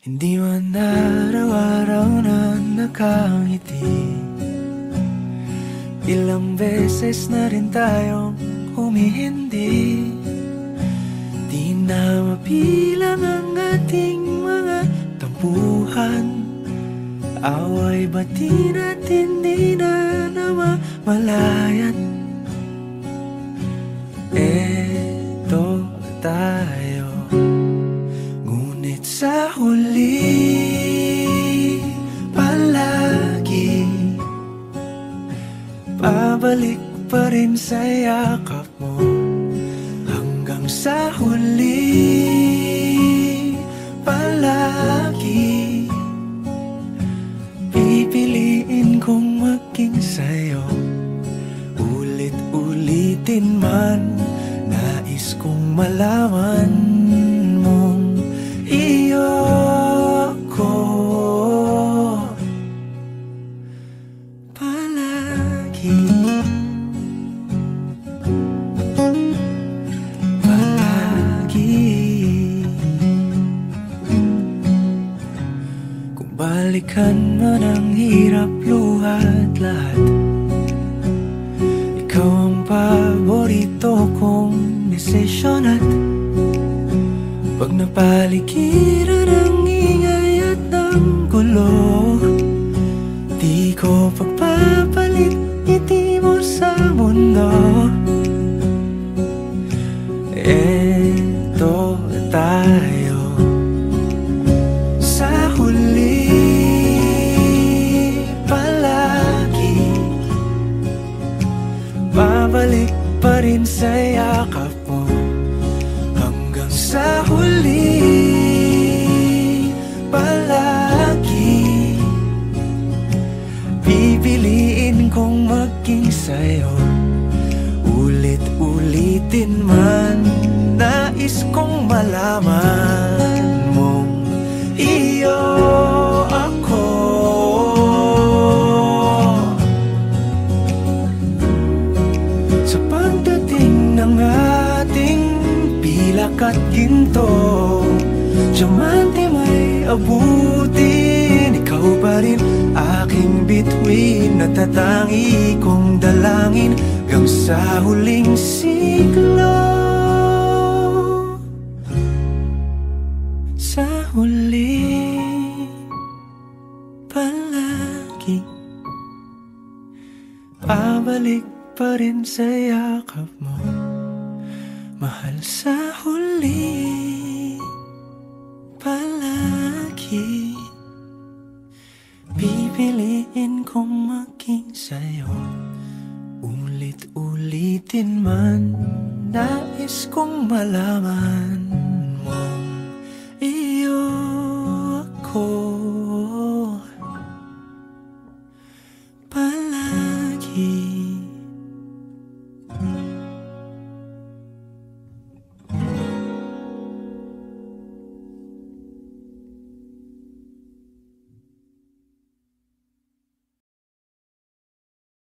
Hindi man araw-araw na nakangiti. Ilang beses na rin tayong humihindi. Di na mapilang ang ating mga tampuhan. Away bati natin di na namamalayan. Eto tayo, ngunit sa huli palagi pabalik pa rin sa yakap mo. Hanggang sa huli palagi pipiliin kong maging sa'yo. Ulit-ulitin man, nais kong malaman mong iyo ko palagi. Kung balikan man ang hirap, luhat lahat, ikaw ang paborito kong desisyon. At pag napaligiran ang ingay at ng gulo, di ko pagpapalit ngiti mo sa mundo. Eto tayo, sa huli palagi babalik pa rin sa yakap mo. Hanggang sa huli palagi pipiliin kong maging sa'yo. Ulit-ulitin man, nais kong malaman mong iyo ako. Sa pagdating ng ating pilak at ginto, diamante may abutin, ikaw pa rin aking bituin. Natatangi kong dalangin hanggang sa huling siglo. Sa huli palagi pabalik pa rin sa yakap mo, mahal. Sa huli palagi pipiliin kong maging sa'yo. Ulit-ulitin man, nais kong malaman